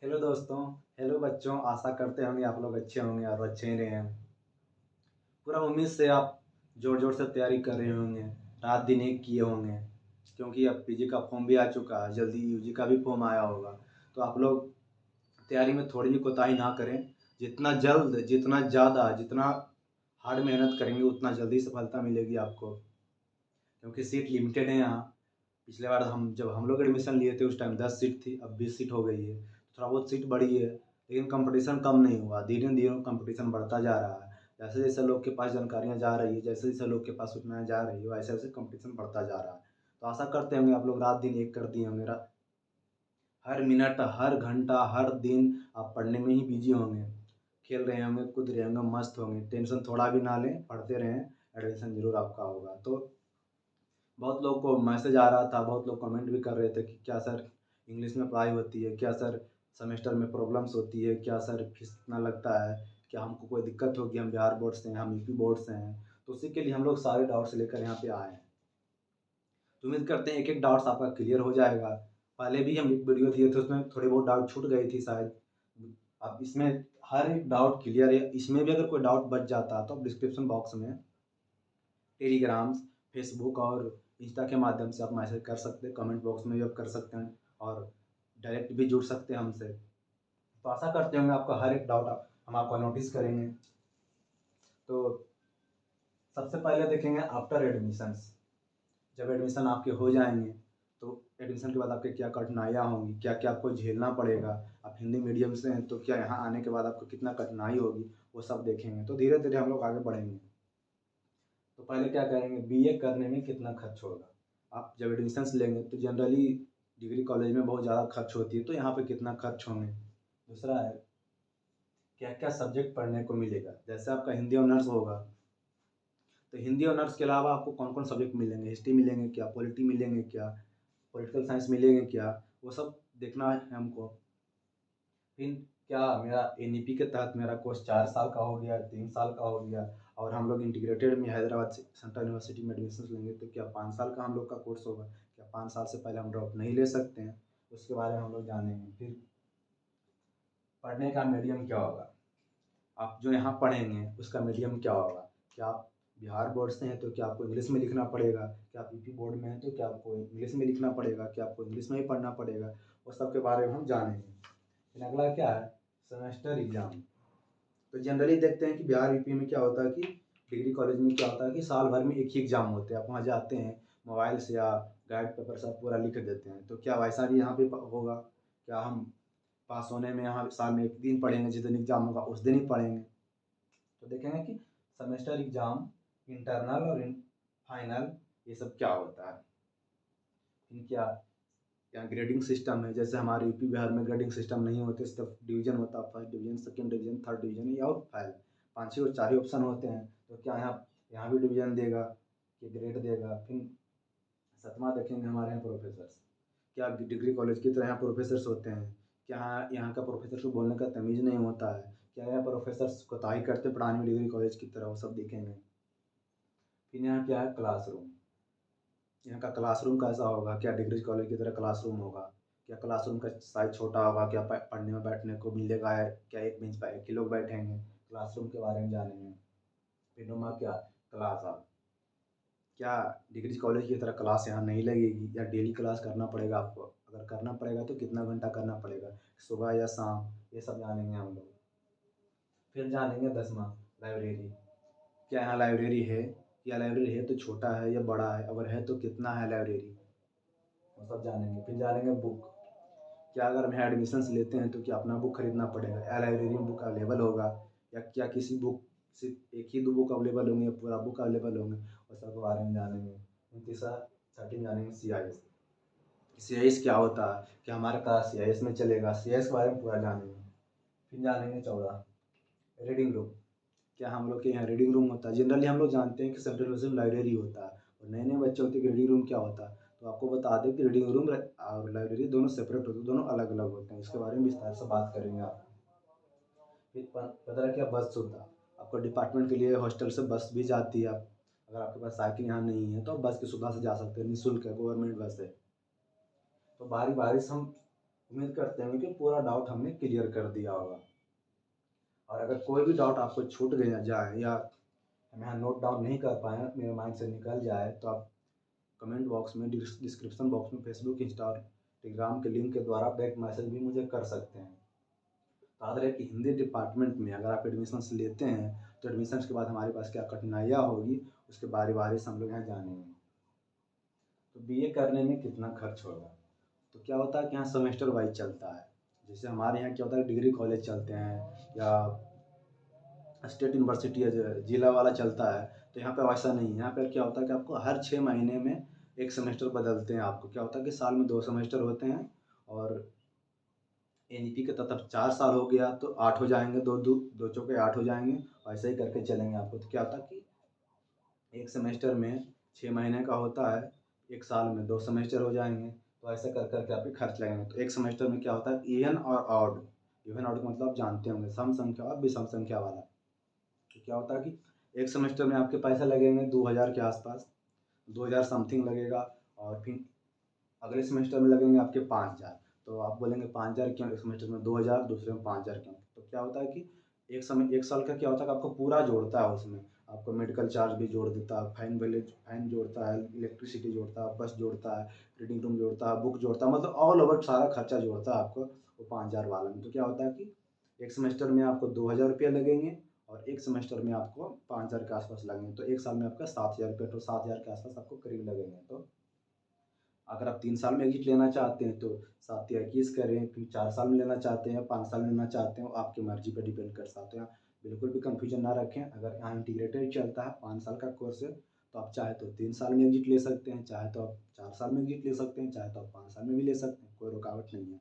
Hello दोस्तों, hello बच्चों। आशा करते होंगे आप लोग अच्छे होंगे और अच्छे ही रहे हैं। पूरा उम्मीद से आप ज़ोर-ज़ोर से तैयारी कर रहे होंगे, रात दिन एक किए होंगे, क्योंकि अब पीजी का फॉर्म भी आ चुका है, जल्दी यूजी का भी फॉर्म आया होगा। तो आप लोग तैयारी में थोड़ी भी कोताही ना करें। जितना जल्द, जितना ज़्यादा, जितना हार्ड मेहनत करेंगे उतना जल्दी सफलता मिलेगी आपको, क्योंकि सीट लिमिटेड है यहाँ। पिछले बार जब हम लोग एडमिशन लिए थे उस टाइम 10 सीट थी, अब 20 सीट हो गई है। थोड़ा बहुत सीट बढ़ी है, लेकिन कंपटीशन कम नहीं हुआ। धीरे-धीरे कंपटीशन बढ़ता जा रहा है। जैसे-जैसे लोग के पास जानकारियाँ जा रही है, जैसे-जैसे लोग के पास सूचनाएँ जा रही है, वैसे-वैसे कंपटीशन बढ़ता जा रहा है। तो आशा करते होंगे आप लोग रात दिन एक कर दिए होंगे। हर मिनट, हर घंटा, हर दिन आप पढ़ने में ही बिज़ी होंगे। खेल रहे होंगे, कूद रहे होंगे, मस्त होंगे। टेंशन थोड़ा भी ना लें, पढ़ते रहें, एडमिशन ज़रूर आपका होगा। तो बहुत लोगों को मैसेज आ रहा था, बहुत लोग कमेंट भी कर रहे थे कि क्या सर इंग्लिश में पढ़ाई होती है? क्या सर सेमेस्टर में प्रॉब्लम्स होती है? क्या सर फीस कितना लगता है? क्या हमको कोई दिक्कत होगी? हम बिहार बोर्ड से हैं, हम यूपी बोर्ड से हैं। तो उसी के लिए हम लोग सारे डाउट्स लेकर यहाँ पे आए हैं। तो उम्मीद करते हैं एक-एक डाउट्स आपका क्लियर हो जाएगा। पहले भी हम एक वीडियो दिए थे, उसमें थोड़ी बहुत डाउट छूट गई थी शायद। अब इसमें हर एक डाउट क्लियर है। इसमें भी अगर कोई डाउट बच जाता है तो आप डिस्क्रिप्शन बॉक्स में टेलीग्राम, फेसबुक और इंस्टा के माध्यम से आप मैसेज कर सकते हैं, कमेंट बॉक्स में भी आप कर सकते हैं और डायरेक्ट भी जुड़ सकते हैं हमसे। तो आशा करते होंगे आपका हर एक डाउट हम आपका नोटिस करेंगे। तो सबसे पहले देखेंगे आफ्टर एडमिशन्स। जब एडमिशन आपके हो जाएँगे, तो एडमिशन के बाद आपके क्या कठिनाइयाँ होंगी, क्या-क्या आपको झेलना पड़ेगा। आप हिंदी मीडियम से हैं, तो क्या यहाँ आने के बाद आपको कितना कठिनाई होगी, वो सब देखेंगे। तो धीरे-धीरे हम लोग आगे बढ़ेंगे। तो पहले क्या करेंगे, बीए करने में कितना खर्च होगा। आप जब एडमिशन्स लेंगे तो जनरली डिग्री कॉलेज में बहुत ज़्यादा खर्च होती है, तो यहाँ पे कितना खर्च होंगे। दूसरा है, क्या-क्या सब्जेक्ट पढ़ने को मिलेगा। जैसे आपका हिंदी ऑनर्स होगा, तो हिंदी ऑनर्स के अलावा आपको कौन-कौन सब्जेक्ट मिलेंगे, हिस्ट्री मिलेंगे क्या, पॉलिटी मिलेंगे क्या, पॉलिटिकल साइंस मिलेंगे क्या, वो सब देखना है हमको। फिर क्या मेरा एनईपी के तहत मेरा कोर्स 4 साल का हो गया, 3 साल का हो गया और हम लोग इंटीग्रेटेड में हैदराबाद से सेंट्रल यूनिवर्सिटी में एडमिशन लेंगे तो क्या 5 साल का हम लोग का कोर्स होगा? क्या 5 साल से पहले हम ड्रॉप नहीं ले सकते हैं? उसके बारे में हम लोग जानेंगे। फिर पढ़ने का मीडियम क्या होगा? आप जो यहाँ पढ़ेंगे उसका मीडियम क्या होगा? क्या आप बिहार बोर्ड से हैं तो क्या आपको इंग्लिश में लिखना पड़ेगा? क्या आप यूपी बोर्ड में हैं तो क्या आपको इंग्लिश में लिखना पड़ेगा? क्या आपको इंग्लिश में ही पढ़ना पड़ेगा? वो सब के बारे में हम जानेंगे। फिर अगला क्या है? Semester exam. तो जनरली देखते हैं कि बिहार यूपी में क्या होता है कि डिग्री कॉलेज में क्या होता है कि साल भर में एक ही एग्ज़ाम होते हैं। आप वहाँ जाते हैं, मोबाइल से या गाइड पेपर से आप पूरा लिख देते हैं। तो क्या वैसा भी यहाँ पे होगा? क्या हम पास होने में यहाँ साल में 1 दिन पढ़ेंगे, जिस दिन एग्ज़ाम होगा उस दिन ही पढ़ेंगे? तो देखेंगे कि सेमेस्टर एग्ज़ाम, इंटरनल और फाइनल ये सब क्या होता है। फिर क्या यहाँ ग्रेडिंग सिस्टम है। जैसे हमारे यूपी बिहार में ग्रेडिंग सिस्टम नहीं होते, सिर्फ डिवीज़न होता है, first division, second division, third division या और फाइल 5 ही और 4 ही ऑप्शन होते हैं। तो क्या यहाँ यहाँ भी डिवीज़न देगा कि ग्रेड देगा। फिर 7वां देखेंगे हमारे यहाँ प्रोफेसर्स। क्या डिग्री कॉलेज की तरह यहाँ प्रोफेसर्स होते हैं? क्या यहाँ का प्रोफेसर को बोलने का तमीज़ नहीं होता है? क्या यहाँ प्रोफेसर्स कोताही करते पढ़ाने में डिग्री कॉलेज की तरह? वो सब देखेंगे। फिर यहाँ क्या है, क्लासरूम। यहाँ का क्लासरूम कैसा होगा? क्या डिग्री कॉलेज की तरह क्लासरूम होगा? क्या क्लासरूम का साइज़ छोटा होगा? क्या पढ़ने में बैठने को मिलेगा? क्या एक बेंच पे एक ही लोग बैठेंगे? क्लासरूम के बारे में जानेंगे। फिर नुमा क्या, क्लास आप, क्या डिग्री कॉलेज की तरह क्लास यहाँ नहीं लगेगी या डेली क्लास करना पड़ेगा आपको? अगर करना पड़ेगा तो कितना घंटा करना पड़ेगा, सुबह या शाम? ये सब जानेंगे हम लोग। फिर जानेंगे 10वां, लाइब्रेरी। क्या यहाँ लाइब्रेरी है? या लाइब्रेरी है तो छोटा है या बड़ा है? अगर है तो कितना है लाइब्रेरी? वो सब जानेंगे। फिर जानेंगे बुक। क्या अगर हम यहाँ एडमिशन्स लेते हैं तो क्या अपना बुक खरीदना पड़ेगा या लाइब्रेरी में बुक अवेलेबल होगा? या क्या किसी बुक सिर्फ एक ही 2 बुक अवेलेबल होंगे या पूरा बुक अवेलेबल होंगे? वो सब के बारे में जानेंगे। फिर तीसरा, छठी जानेंगे सीआईएस। सीआईएस क्या होता है? क्या हमारा क्लास सीआईएस में चलेगा? सीआईएस के बारे में पूरा जानेंगे। फिर जानेंगे 14, रीडिंग रूम। क्या हम लोग के यहाँ रीडिंग रूम होता है? जनरली हम लोग जानते हैं कि सेंट्रल यूनिवर्सिटी में लाइब्रेरी होता है और नए-नए बच्चे होते हैं कि रीडिंग रूम क्या होता है? तो आपको बता दें कि रीडिंग रूम और लाइब्रेरी दोनों सेपरेट होते हैं, दोनों अलग-अलग होते हैं। इसके बारे में विस्तार से बात करेंगे आप। फिर 15 क्या, बस सुविधा। आपको डिपार्टमेंट के लिए हॉस्टल से बस भी जाती है। आप अगर आपके पास साइकिल यहाँ नहीं है तो आप बस की सुविधा से जा सकते हैं, निःशुल्क है, गवर्नमेंट बस है। तो बारी-बारी से हम उम्मीद करते हैं कि पूरा डाउट हमने क्लियर कर दिया होगा। और अगर कोई भी डाउट आपको छूट गया जाए या हम यहाँ नोट डाउन नहीं कर पाएँ, मेरे माइंड से निकल जाए, तो आप कमेंट बॉक्स में, डिस्क्रिप्शन बॉक्स में फेसबुक, इंस्टा और टेलीग्राम के लिंक के द्वारा बैक मैसेज भी मुझे कर सकते हैं। याद रहे कि हिंदी डिपार्टमेंट में अगर आप एडमिशन्स लेते हैं तो एडमिशन्स के बाद हमारे पास क्या कठिनाइयाँ होगी, उसके बारी से हम लोग यहाँ जानेंगे। तो बीए करने में कितना खर्च होगा, तो क्या होता है कि यहाँ सेमेस्टर वाइज चलता है। जैसे हमारे यहाँ क्या होता है, डिग्री कॉलेज चलते हैं या स्टेट यूनिवर्सिटी या जिला वाला चलता है, तो यहाँ पे वैसा नहीं है। यहाँ पे क्या होता है कि आपको हर 6 महीने में एक सेमेस्टर बदलते हैं। आपको क्या होता है कि साल में 2 सेमेस्टर होते हैं, और एनईपी के तब 4 साल हो गया तो 8 हो जाएंगे, दो चौके 8 हो जाएंगे, ऐसे ही करके चलेंगे आपको। तो क्या होता है कि एक सेमेस्टर में 6 महीने का होता है, एक साल में 2 सेमेस्टर हो जाएंगे, तो ऐसे कर करके आपके खर्च लगेंगे। तो एक सेमेस्टर में क्या होता है, इवन और ऑड, इवन ऑड का मतलब आप जानते होंगे, सम संख्या और विषम संख्या वाला। तो क्या होता है कि एक सेमेस्टर में आपके पैसे लगेंगे 2000 के आसपास, 2000 समथिंग लगेगा, और फिर अगले सेमेस्टर में लगेंगे आपके 5000। तो आप बोलेंगे 5000 क्यों, एक सेमेस्टर में 2000, दूसरे में 5000 क्यों? तो क्या होता है कि एक साल का क्या होता है कि आपको पूरा जोड़ता है उसमें। आपको मेडिकल चार्ज भी जोड़ देता है, फाइन जोड़ता है, इलेक्ट्रिसिटी जोड़ता है, बस जोड़ता है, रीडिंग रूम जोड़ता है, बुक जोड़ता है, मतलब ऑल ओवर सारा खर्चा जोड़ता है आपको वो 5000 वाला में। तो क्या होता है कि एक सेमेस्टर में आपको 2000 रुपये लगेंगे, और एक सेमेस्टर में आपको 5000 के आसपास लगेंगे। तो एक साल में आपका 7000 रुपये, तो 7000 के आसपास आपको करीब लगेंगे। तो अगर आप 3 साल में एग्जिट लेना चाहते हैं तो 7 या 21 करें, फिर 4 साल में लेना चाहते हैं, 5 साल में लेना चाहते हैं, आपकी मर्जी पर डिपेंड कर सकते हैं। बिल्कुल भी कंफ्यूजन ना रखें। अगर यहाँ इंटीग्रेटेड चलता है, 5 साल का कोर्स है, तो आप चाहे तो 3 साल में एग्जिट ले सकते हैं, चाहे तो आप 4 साल में एग्जिट ले सकते हैं, चाहे तो आप 5 साल में भी ले सकते हैं, कोई रुकावट नहीं है।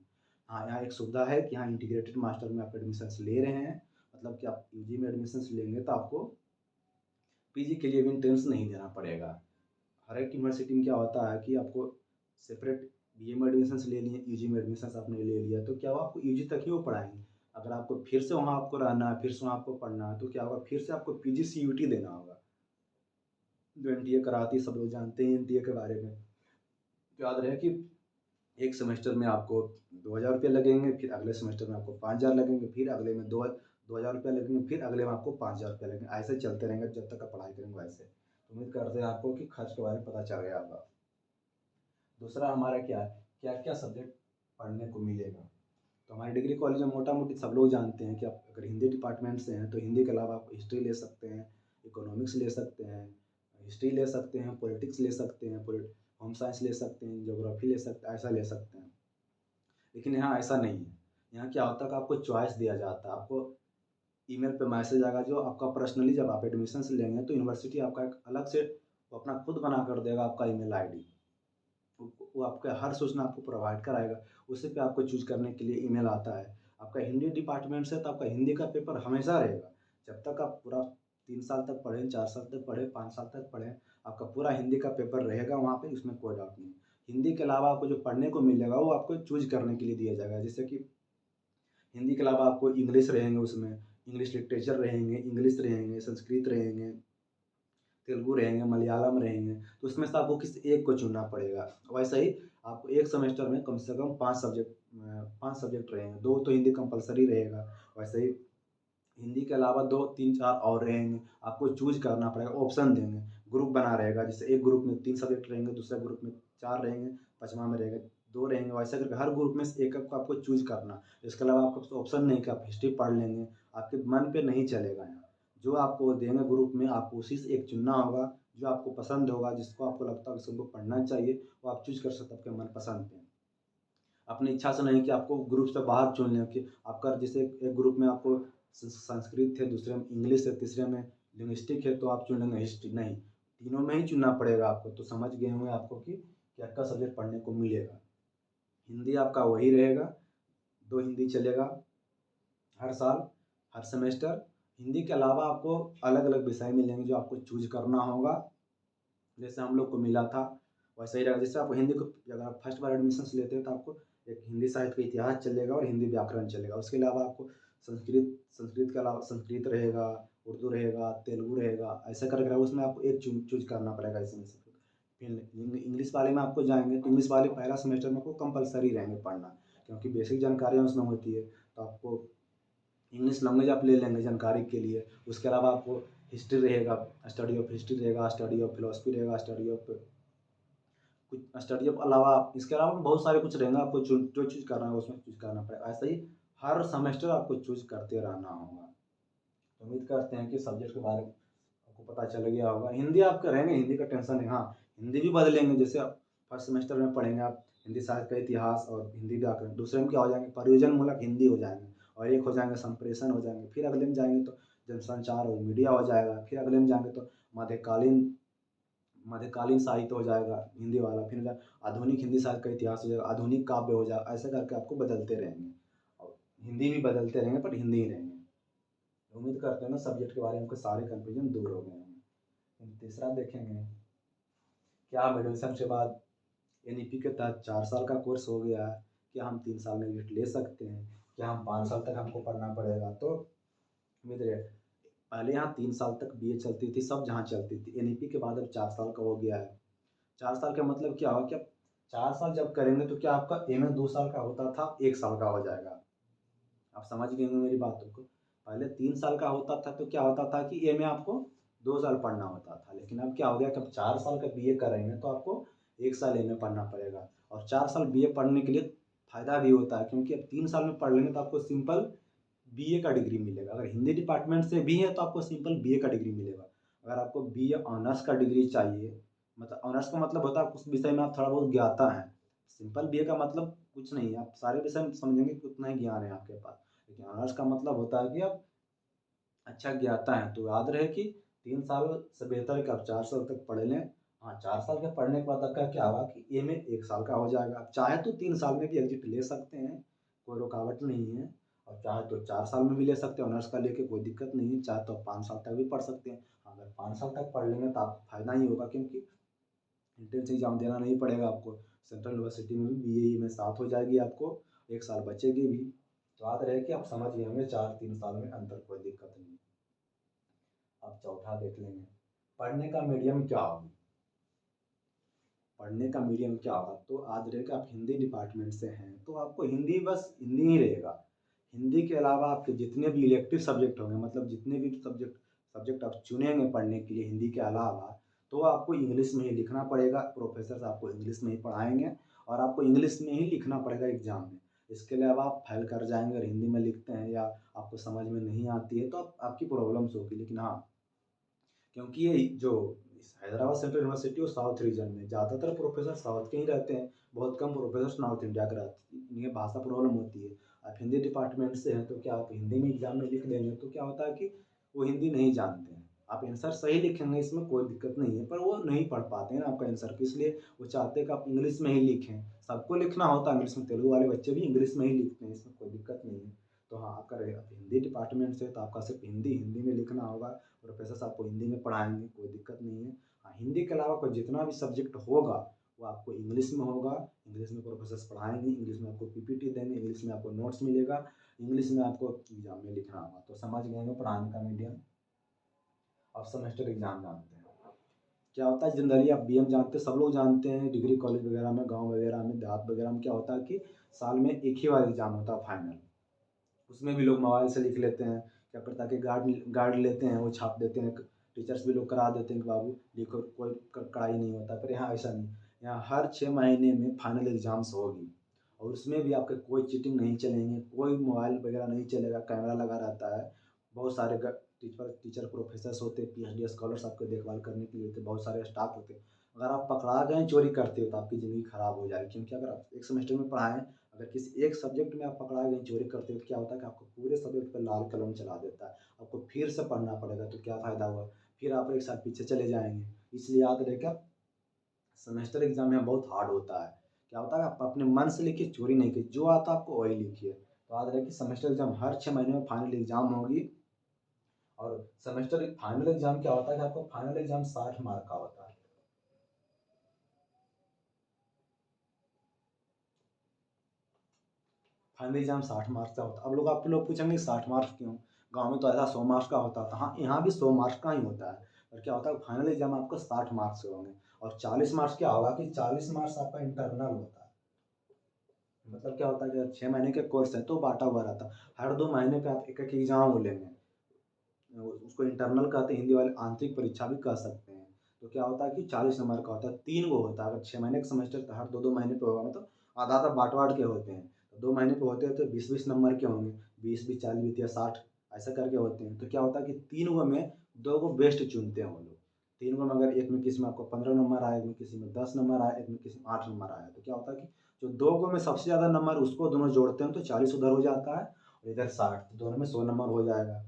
हाँ, यहाँ एक सुविधा है कि यहाँ इंटीग्रेटेड मास्टर में आप एडमिशन ले रहे हैं, मतलब कि आप यूजी में एडमिशन लेंगे तो आपको पीजी के लिए भी एंट्रेंस नहीं देना पड़ेगा। हर एक यूनिवर्सिटी में क्या होता है कि आपको सेपरेट बीए में एडमिशन ले लिए, यूजी में एडमिशन आपने ले लिया, तो क्या हुआ, आपको यूजी तक ही वो पढ़ाएंगे। अगर आपको फिर से वहाँ आपको रहना है, फिर से वहाँ आपको पढ़ना है, तो क्या होगा, फिर से आपको पीजी सीयूटी देना होगा, जो एनटीए कराती है, सब लोग जानते हैं एनटीए के बारे में। तो याद रहे कि एक सेमेस्टर में आपको 2000 रुपये लगेंगे, फिर अगले सेमेस्टर में आपको 5000 लगेंगे, फिर अगले में 2000 रुपये लगेंगे, फिर अगले में आपको 5000 रुपये लगेंगे। ऐसे चलते रहेंगे जब तक आप पढ़ाई करेंगे वैसे। तो उम्मीद करते हैं आपको कि खर्च के बारे में पता चल गया होगा। दूसरा हमारा क्या है, क्या क्या सब्जेक्ट पढ़ने को मिलेगा। तो हमारे डिग्री कॉलेज में मोटा मोटी सब लोग जानते हैं कि आप अगर हिंदी डिपार्टमेंट से हैं तो हिंदी के अलावा आप हिस्ट्री ले सकते हैं, इकोनॉमिक्स ले सकते हैं, हिस्ट्री ले सकते हैं, पॉलिटिक्स ले सकते हैं, होम साइंस ले सकते हैं, ज्योग्राफी ले सकते हैं, ऐसा ले सकते हैं। लेकिन यहाँ ऐसा नहीं है। यहाँ क्या होता है कि आपको चॉइस दिया जाता है। आपको ईमेल पे मैसेज आएगा, जो आपका पर्सनली जब आप एडमिशन लेंगे तो यूनिवर्सिटी आपका एक अलग से वो अपना खुद बना कर देगा आपका ईमेल आईडी। वो आपका हर सूचना आपको प्रोवाइड कराएगा। उसी पे आपको चूज़ करने के लिए ईमेल आता है। आपका हिंदी डिपार्टमेंट से तो आपका हिंदी का पेपर हमेशा रहेगा। जब तक आप पूरा 3 साल तक पढ़ें, 4 साल तक पढ़ें, 5 साल तक पढ़ें, आपका पूरा हिंदी का पेपर रहेगा वहाँ पे, उसमें कोई डाउट नहीं। हिंदी के अलावा आपको जो पढ़ने को मिलेगा वो आपको चूज़ करने के लिए दिया जाएगा। जैसे कि हिंदी के अलावा आपको इंग्लिश रहेंगे, उसमें इंग्लिश लिटरेचर रहेंगे, इंग्लिश रहेंगे, संस्कृत रहेंगे, तेलुगु रहेंगे, मलयालम रहेंगे, तो उसमें से आपको किसी एक को चुनना पड़ेगा। वैसे ही आपको एक सेमेस्टर में कम से कम 5 सब्जेक्ट रहेंगे, 2 तो हिंदी कंपल्सरी रहेगा। वैसे ही हिंदी के अलावा 2, 3, 4 और रहेंगे, आपको चूज़ करना पड़ेगा, ऑप्शन देंगे। ग्रुप बना रहेगा, जैसे एक ग्रुप में 3 सब्जेक्ट रहेंगे, दूसरे ग्रुप में 4 रहेंगे, पाँचवाँ में रहेगा 2 रहेंगे, वैसे करके हर ग्रुप में से एक-एक को आपको चूज़ करना। इसके अलावा आपके पास ऑप्शन नहीं कि आप हिस्ट्री पढ़ लेंगे, आपके मन पे नहीं चलेगा यहाँ। जो आपको देंगे ग्रुप में, आपको उसी से एक चुनना होगा, जो आपको पसंद होगा, जिसको आपको लगता है कि इसको पढ़ना चाहिए, वो आप चूज़ कर सकते हैं अपने मनपसंद पे। अपनी इच्छा से नहीं कि आपको ग्रुप से बाहर चुन लें, कि आपका जैसे एक ग्रुप में आपको संस्कृत है, दूसरे में इंग्लिश है, तीसरे में लिंग्विस्टिक है, तो आप चुन लेंगे हिस्ट्री, नहीं, तीनों में ही चुनना पड़ेगा आपको। तो समझ गए होंगे आपको कि क्या-क्या सब्जेक्ट पढ़ने को मिलेगा। हिंदी आपका वही रहेगा, 2 हिंदी चलेगा हर साल, हर सेमेस्टर। हिंदी के अलावा आपको अलग-अलग विषय मिलेंगे जो आपको चूज़ करना होगा। जैसे हम लोग को मिला था वैसे ही रहेगा। जैसे आप हिंदी को अगर आप फर्स्ट बार एडमिशन लेते हैं तो आपको एक हिंदी साहित्य का इतिहास चलेगा और हिंदी व्याकरण चलेगा। उसके अलावा आपको संस्कृत के अलावा संस्कृत रहेगा, उर्दू रहेगा, तेलुगु रहेगा, ऐसा करके रहेगा। उसमें आपको एक चूज़ करना पड़ेगा इसमें से। फिर इंग्लिश वाले में आपको जाएँगे तो इंग्लिश वाले पहला सेमेस्टर में आपको कंपल्सरी रहेंगे पढ़ना, क्योंकि बेसिक जानकारियाँ उसमें होती है। तो आपको इंग्लिश लैंग्वेज आप ले लेंगे जानकारी के लिए। उसके अलावा आपको हिस्ट्री रहेगा, स्टडी ऑफ हिस्ट्री रहेगा, स्टडी ऑफ फिलॉसफी रहेगा, स्टडी ऑफ अलावा इसके अलावा बहुत सारे कुछ रहेंगे। आपको जो चूज़ करना है उसमें चूज़ करना पड़ेगा। ऐसे ही हर सेमेस्टर आपको चूज़ करते रहना होगा। तो उम्मीद करते हैं कि सब्जेक्ट के बारे में आपको पता चल गया होगा। हिंदी आप करेंगे, हिंदी का टेंशन है। हाँ, हिंदी भी बदलेंगे। जैसे आप फर्स्ट सेमेस्टर में पढ़ेंगे आप हिंदी साहित्य का इतिहास और हिंदी व्याकरण। दूसरे में क्या हो जाएंगे, प्रयोजन मूलक हिंदी हो जाएंगे, और एक हो जाएंगे संप्रेषण हो जाएंगे। फिर अगले में जाएंगे तो जनसंचार और मीडिया हो जाएगा। फिर अगले में जाएंगे तो मध्यकालीन मध्यकालीन साहित्य हो जाएगा हिंदी वाला। फिर आधुनिक हिंदी साहित्य का इतिहास हो जाएगा, आधुनिक काव्य हो जाएगा। ऐसे करके आपको बदलते रहेंगे, और हिंदी भी बदलते रहेंगे, पर हिंदी ही रहेंगे। उम्मीद करते हैं ना सब्जेक्ट के बारे में आपके सारे कंफ्यूजन दूर हो गए हैं। तीसरा देखेंगे, क्या हम एडमिशन के बाद एनईपी के तहत 4 साल का कोर्स हो गया है, क्या हम 3 साल में यूनिट ले सकते हैं, क्या हम 5 साल तक हमको पढ़ना पड़ेगा। तो उम्मीद है, पहले यहाँ 3 साल तक बीए चलती थी, सब जहाँ चलती थी। एनईपी के बाद अब 4 साल का हो गया है। 4 साल का मतलब क्या हुआ कि अब 4 साल जब करेंगे तो क्या आपका एमए 2 साल का होता था, 1 साल का हो जाएगा। आप समझ गए होंगे मेरी बातों को। पहले 3 साल का होता था तो क्या होता था कि एमए आपको 2 साल पढ़ना होता था, लेकिन अब क्या हो गया कि अब 4 साल का बीए करेंगे तो आपको 1 साल एमए पढ़ना पड़ेगा। और 4 साल बीए पढ़ने के लिए फ़ायदा भी होता है, क्योंकि अब 3 साल में पढ़ लेंगे तो आपको सिंपल बीए का डिग्री मिलेगा। अगर हिंदी डिपार्टमेंट से भी है तो आपको सिंपल बीए का डिग्री मिलेगा। अगर आपको बीए ऑनर्स का डिग्री चाहिए, मतलब ऑनर्स का मतलब होता है उस विषय में आप थोड़ा बहुत ज्ञाता हैं। सिंपल बीए का मतलब कुछ नहीं है, आप सारे विषय में समझेंगे कि उतना ही ज्ञान है आपके पास। लेकिन ऑनर्स का मतलब होता है कि आप अच्छा ज्ञाता हैं। तो याद रहे कि 3 साल से बेहतर है कि आप 4 साल तक पढ़ लें। हाँ, 4 साल के पढ़ने के बाद आपका क्या होगा कि एमए 1 साल का हो जाएगा। आप चाहे तो 3 साल में भी एग्जिट ले सकते हैं, कोई रुकावट नहीं है। और चाहे तो 4 साल में भी ले सकते हैं ऑनर्स का लेके, कोई दिक्कत नहीं है। चाहे तो 5 साल तक भी पढ़ सकते हैं। अगर 5 साल तक पढ़ लेंगे तो आपको फ़ायदा ही होगा, क्योंकि एंट्रेंस एग्ज़ाम देना नहीं पड़ेगा आपको। सेंट्रल यूनिवर्सिटी में भी बीए में साथ हो जाएगी आपको, 1 साल बचेगी भी। तो याद रहे कि आप समझ गए होंगे 4-3 साल में अंतर, कोई दिक्कत नहीं। अब चौथा देख लेंगे, पढ़ने का मीडियम क्या होगा। पढ़ने का मीडियम क्या होगा, तो आज रहेगा आप हिंदी डिपार्टमेंट से हैं तो आपको हिंदी, बस हिंदी ही रहेगा। हिंदी के अलावा आपके जितने भी इलेक्टिव सब्जेक्ट होंगे, मतलब जितने भी सब्जेक्ट आप चुनेंगे पढ़ने के लिए हिंदी के अलावा, तो आपको इंग्लिश में ही लिखना पड़ेगा। प्रोफेसर आपको इंग्लिश में ही पढ़ाएंगे और आपको इंग्लिश में ही लिखना पड़ेगा एग्जाम में। इसके अलावा आप फेल कर जाएंगे अगर हिंदी में लिखते हैं या आपको समझ में नहीं आती है, तो आपकी प्रॉब्लम्स होगी। लेकिन हाँ, क्योंकि ये जो हैदराबाद सेंट्रल यूनिवर्सिटी और साउथ रीजन में ज़्यादातर प्रोफेसर साउथ के ही रहते हैं, बहुत कम प्रोफेसर नॉर्थ इंडिया के रहते हैं। इन्हें भाषा प्रॉब्लम होती है। आप हिंदी डिपार्टमेंट से हैं तो क्या आप हिंदी में एग्जाम में लिख देंगे तो क्या होता है कि वो हिंदी नहीं जानते हैं। आप आंसर सही लिखेंगे, इसमें कोई दिक्कत नहीं है, पर वो नहीं पढ़ पाते हैं ना आपका आंसर को, इसलिए वो चाहते हैं कि आप इंग्लिश में ही लिखें। सबको लिखना होता है इंग्लिश में, तेलुगु वाले बच्चे भी इंग्लिश में ही लिखते हैं, इसमें कोई दिक्कत नहीं है। तो हाँ, अगर आप हिंदी डिपार्टमेंट से तो आपका सिर्फ हिंदी में लिखना होगा। प्रोफेसर आपको हिंदी में पढ़ाएंगे, कोई दिक्कत नहीं है। हाँ, हिंदी के अलावा कोई जितना भी सब्जेक्ट होगा वो आपको इंग्लिश में होगा। इंग्लिश में प्रोफेसर पढ़ाएंगे, इंग्लिश में आपको पीपीटी देंगे, इंग्लिश में आपको नोट्स मिलेगा, इंग्लिश में आपको एग्जाम में लिखना होगा। तो समझ गए होंगे पढ़ाने का मीडियम। अब सेमेस्टर एग्जाम जानते हैं क्या होता है। जनरली आप बीएम जानते हैं, सब लोग जानते हैं। डिग्री कॉलेज वगैरह में, गाँव वगैरह में, देहात वगैरह में क्या होता है कि साल में एक ही बार एग्जाम होता है फाइनल। उसमें भी लोग मोबाइल से लिख लेते हैं, क्या पता कि गार्ड लेते हैं, वो छाप देते हैं। टीचर्स भी लोग करा देते हैं कि बाबू लिखो, कोई कड़ाई नहीं होता। पर यहाँ ऐसा नहीं, यहाँ हर 6 महीने में फाइनल एग्जाम्स होगी, और उसमें भी आपके कोई चीटिंग नहीं चलेंगे, कोई मोबाइल वगैरह नहीं चलेगा, कैमरा लगा रहता है। बहुत सारे टीचर प्रोफेसर्स होते हैं, पीएचडी स्कॉलर्स आपको देखभाल करने के लिए होते हैं, बहुत सारे स्टाफ होते हैं। अगर आप पकड़ा गए चोरी करते हो तो आपकी ज़िंदगी खराब हो जाएगी, क्योंकि अगर आप एक सेमेस्टर में पढ़ाएं, अगर किसी एक सब्जेक्ट में आप पकड़ा गए चोरी करते हो तो क्या होता है कि आपको पूरे सब्जेक्ट पर लाल कलम चला देता है। आपको फिर से पढ़ना पड़ेगा, तो क्या फ़ायदा हुआ, फिर आप एक साल पीछे चले जाएंगे। इसलिए याद रखें, सेमेस्टर एग्जाम में बहुत हार्ड होता है। क्या होता है, आप अपने मन से लिखिए, चोरी नहीं की, जो आता है आपको वही लिखिए। तो याद रखिए, सेमेस्टर एग्जाम हर 6 महीने में फाइनल एग्जाम होगी। और सेमेस्टर फाइनल एग्जाम क्या होता है कि आपको फाइनल एग्जाम 60 मार्क का होता है। फाइनल एग्जाम 60 मार्क्स का होता है। अब आप लोग पूछेंगे 60 मार्क्स क्यों, गांव में तो ऐसा 100 मार्क्स का होता था। हाँ, यहाँ भी 100 मार्क्स का ही होता है। और क्या होता है, फाइनल एग्जाम आपको 60 मार्क्स के होंगे। और 40 मार्क्स क्या होगा कि 40 मार्क्स आपका इंटरनल होता है। मतलब क्या होता है कि अगर 6 महीने के कोर्स है तो बाँटा हुआ रहता है। हर 2 महीने पे आप एक-एक एग्ज़ाम वो लेंगे। उसको इंटरनल कहते हैं, हिंदी वाले आंतरिक परीक्षा भी कह सकते हैं। तो क्या होता है कि 40 नंबर का होता है, 3 वो होता है। अगर 6 महीने का सेमेस्टर तो हर 2-2 महीने पे होगा, मतलब आधा-आधा बाँट-बाँट के होते हैं। तो 2 महीने पे होते हैं तो 20-20 नंबर के होंगे, 20-20, 40-20 या 60 ऐसा करके होते हैं। तो क्या होता है कि 3 गो में 2 गो बेस्ट चुनते हैं वो लोग। 3 गो में अगर एक में किसी में आपको 15 नंबर आए, एक में किसी में 10 नंबर आए, एक में किसी में 8 नंबर आए, तो क्या होता है कि जो 2 गो में सबसे ज़्यादा नंबर उसको दोनों जोड़ते हैं तो 40 उधर हो जाता है और इधर 60, तो दोनों में 100 नंबर हो जाएगा।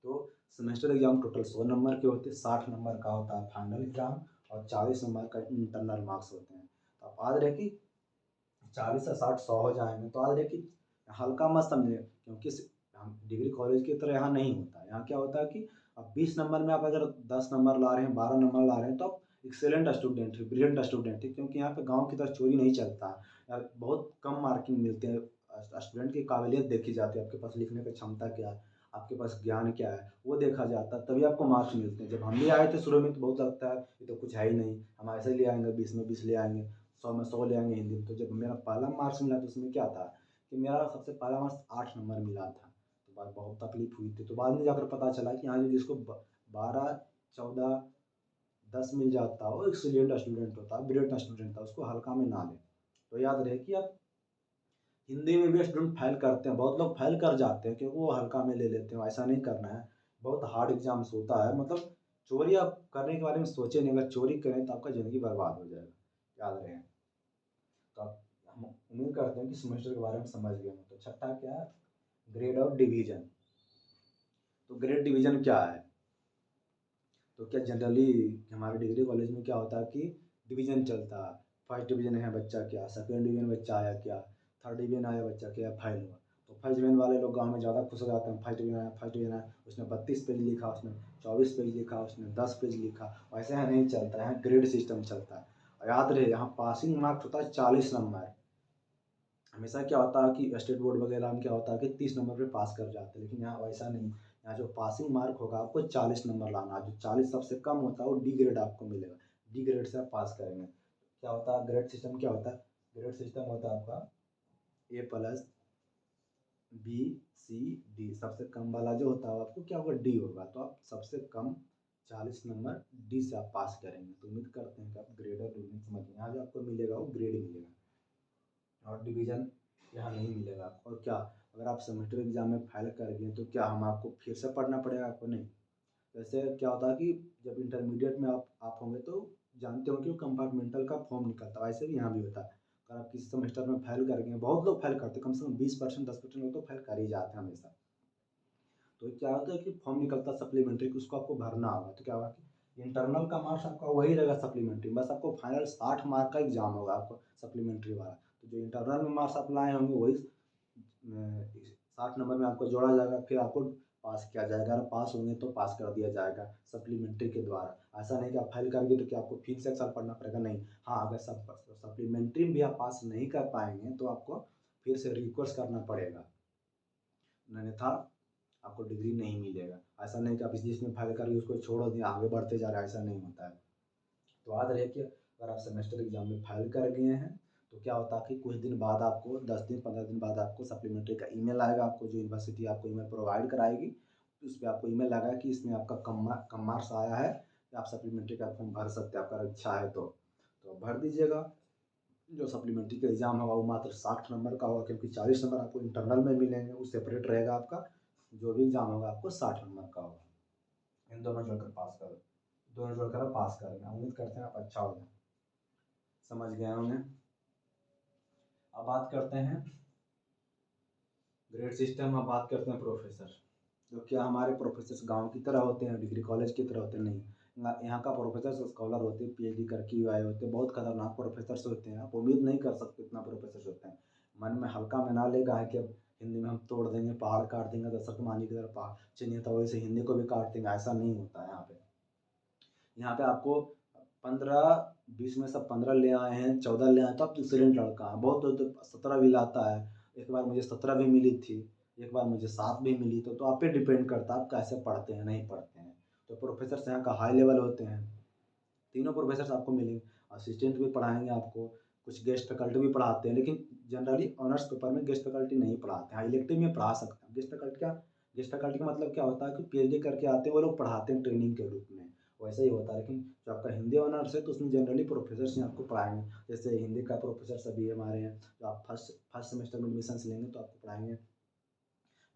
तो सेमेस्टर एग्ज़ाम टोटल 100 नंबर के होते हैं, 60 नंबर का होता है फाइनल एग्ज़ाम और 40 नंबर का इंटरनल मार्क्स होते हैं। तो आप याद रहे कि 40 से 60 100 हो जाएँगे, तो याद रहे कि हल्का मत समझिए, क्योंकि हम डिग्री कॉलेज की तरह यहाँ नहीं होता है। यहाँ क्या होता है कि अब 20 नंबर में आप अगर 10 नंबर ला रहे हैं, 12 नंबर ला रहे हैं, तो आप एक्सीलेंट स्टूडेंट हैं, ब्रिलियंट स्टूडेंट हैं, क्योंकि यहाँ पे गाँव की तरह चोरी नहीं चलता है। बहुत कम मार्किंग मिलते हैं। स्टूडेंट की काबिलियत देखी जाती है, आपके पास लिखने की क्षमता क्या है, आपके पास ज्ञान क्या है, वो देखा जाता है, तभी आपको मार्क्स मिलते हैं। जब हम भी आए थे शुरू में तो बहुत लगता है ये तो कुछ है ही नहीं, हम ऐसे ले आएँगे, 20 में 20 ले आएँगे, 100 में 100 ले आएँगे हिंदी में। तो जब मेरा पहला मार्क्स मिला तो उसमें क्या था कि मेरा सबसे पहला मार्क्स 8 नंबर मिला था। तो बहुत तकलीफ़ हुई थी। तो बाद में जाकर पता चला कि हाँ, जो जिसको 12, 14, 10 मिल जाता, वो एक्सीलेंट स्टूडेंट होता, ब्रिलियंट स्टूडेंट था, उसको हल्का में ना लें। तो याद रहे कि आप हिंदी में भी स्टूडेंट फेल करते हैं, बहुत लोग फेल कर जाते हैं क्योंकि वो हल्का में ले लेते हैं, ऐसा नहीं करना है। बहुत हार्ड एग्ज़ाम्स होता है, मतलब चोरी आप करने के बारे में सोचें नहीं, अगर चोरी करें तो आपका ज़िंदगी बर्बाद हो जाएगा, याद रहे। तो आप हम उम्मीद करते हैं कि सेमेस्टर के बारे में समझ गए हों। तो छठा क्या है? ग्रेड और डिवीज़न। तो ग्रेड डिवीज़न क्या है? तो क्या जनरली हमारे डिग्री कॉलेज में क्या होता है कि डिवीज़न चलता है। फर्स्ट डिवीज़न है बच्चा क्या, सेकंड डिवीज़न बच्चा आया क्या, थर्ड डिवीज़न आया बच्चा क्या, फेल हुआ। तो फर्स्ट डिवीज़न वाले लोग गाँव में ज़्यादा खुश हो जाते हैं, फर्स्ट डिवीज़न आया, फर्स्ट डिवीज़न आया, उसने 32 पेज लिखा, उसने 24 पेज लिखा, उसने 10 पेज लिखा। वैसे यहाँ नहीं चलता है, यहाँ ग्रेड सिस्टम चलता है। और याद रहे यहाँ पासिंग मार्क्स होता है 40 नंबर। हमेशा क्या होता है कि स्टेट बोर्ड वगैरह में क्या होता है कि 30 नंबर पे पास कर जाते हैं, लेकिन यहाँ वैसा नहीं। यहाँ जो पासिंग मार्क होगा आपको 40 नंबर लाना है, जो 40 सबसे कम होता है वो डी ग्रेड आपको मिलेगा। डी ग्रेड से आप पास करेंगे। क्या होता है ग्रेड सिस्टम, क्या होता है? ग्रेड सिस्टम होता है आपका ए प्लस बी सी डी, सबसे कम वाला जो होता है आपको क्या होगा, डी होगा। तो आप सबसे कम 40 नंबर डी से आप पास करेंगे। तो उम्मीद करते हैं कि आप ग्रेड और डिवीजन समझ गए। यहाँ जो आपको मिलेगा वो ग्रेड मिलेगा और डिवीज़न यहाँ नहीं मिलेगा आपको। और क्या, अगर आप सेमेस्टर एग्ज़ाम में फेल कर गए तो क्या हम आपको फिर से पढ़ना पड़ेगा? आपको नहीं। वैसे क्या होता है कि जब इंटरमीडिएट में आप होंगे तो जानते होंगे कि कंपार्टमेंटल का फॉर्म निकलता है, वैसे भी यहाँ भी होता है। अगर आप किसी सेमेस्टर में फेल कर गए, बहुत लोग फेल करते हैं, कम से कम 20% 10% लोग तो फेल कर ही जाते हैं हमेशा। तो क्या होता है कि फॉर्म निकलता है सप्लीमेंट्री, उसको आपको भरना होगा। तो क्या होगा कि इंटरनल का मार्क्स आपका वही रहेगा सप्लीमेंट्री, बस आपको फाइनल 60 मार्क का एग्जाम होगा आपको सप्लीमेंट्री वाला। तो जो इंटरनल में मार्क्स आप लाए होंगे वही 60 नंबर में आपको जोड़ा जाएगा, फिर आपको पास किया जाएगा। अगर पास होंगे तो पास कर दिया जाएगा सप्लीमेंट्री के द्वारा। ऐसा नहीं कि आप फेल कर गए तो क्या आपको फिर से एक साल पढ़ना पड़ेगा, नहीं। हाँ, अगर सप्लीमेंट्री भी आप पास नहीं कर पाएंगे तो आपको फिर से रिकोर्स करना पड़ेगा, अन्यथा आपको डिग्री नहीं मिलेगा। ऐसा नहीं कि आप जिसमें फेल करके उसको छोड़ दिया आगे बढ़ते जा रहे हैं, ऐसा नहीं होता है। तो याद रहे कि अगर आप सेमेस्टर एग्जाम में फेल कर गए हैं तो क्या होता है कि कुछ दिन बाद आपको 10 दिन 15 दिन बाद आपको सप्लीमेंट्री का ईमेल आएगा। आपको जो यूनिवर्सिटी आपको ईमेल प्रोवाइड कराएगी उस पर आपको ईमेल आएगा कि इसमें आपका कम मार्क्स आया है, कि आप सप्लीमेंट्री का फॉर्म भर सकते हैं, आपका इच्छा है तो भर दीजिएगा। जो सप्लीमेंट्री का एग्ज़ाम होगा वो मात्र 60 नंबर का होगा, क्योंकि 40 नंबर आपको इंटरनल में मिलेंगे, वो सेपरेट रहेगा आपका। जो भी एग्ज़ाम होगा आपको 60 नंबर का होगा। इन दोनों जोड़कर पास करो, दोनों जोड़कर आप पास करेंगे। उम्मीद करते हैं आप अच्छा हो जाए, समझ गए होंगे। अब बात करते हैं ग्रेड सिस्टम। अब बात करते हैं प्रोफेसर। तो क्या हमारे प्रोफेसर गांव की तरह होते हैं, डिग्री कॉलेज की तरह होते हैं? नहीं। यहाँ का प्रोफेसर स्कॉलर होते हैं, पीएचडी करके हुए आए होते हैं, बहुत खतरनाक प्रोफेसर होते हैं। आप उम्मीद नहीं कर सकते इतना प्रोफेसर होते हैं। मन में हल्का में ना लेगा है कि अब हिंदी में हम तोड़ देंगे, पहाड़ काट देंगे, दशरथ मांझी की तरह पहाड़ चाहिए था वैसे हिंदी को भी काट देंगे, ऐसा नहीं होता है यहाँ पे। यहाँ पे आपको 15-20 में सब 15 ले आए हैं, 14 ले आए तो आप एक्सीलेंट लड़का है। बहुत तो 17 भी लाता है। एक बार मुझे 17 भी मिली थी, एक बार मुझे 7 भी मिली। तो आप पे डिपेंड करता है आप कैसे पढ़ते हैं, नहीं पढ़ते हैं। तो प्रोफेसर यहाँ का हाई लेवल होते हैं। तीनों प्रोफेसर आपको मिलेंगे, असिस्टेंट भी पढ़ाएंगे आपको, कुछ गेस्ट फैकल्टी भी पढ़ाते हैं, लेकिन जनरली ऑनर्स पेपर में गेस्ट फैकल्टी नहीं पढ़ाते हैं। हाँ, इलेक्टिव में पढ़ा सकते हैं। गेस्ट फैकल्टी का मतलब क्या होता है कि पीएचडी करके आते हैं वो लोग, पढ़ाते हैं ट्रेनिंग के रूप में, वैसा ही होता है। लेकिन जो आपका हिंदी ऑनर्स है तो उसमें जनरली प्रोफेसर्स ही आपको पढ़ाएंगे। जैसे हिंदी का प्रोफेसर सभी हमारे हैं, जो आप फर्स्ट सेमेस्टर में एडमिशन लेंगे तो आपको पढ़ाएंगे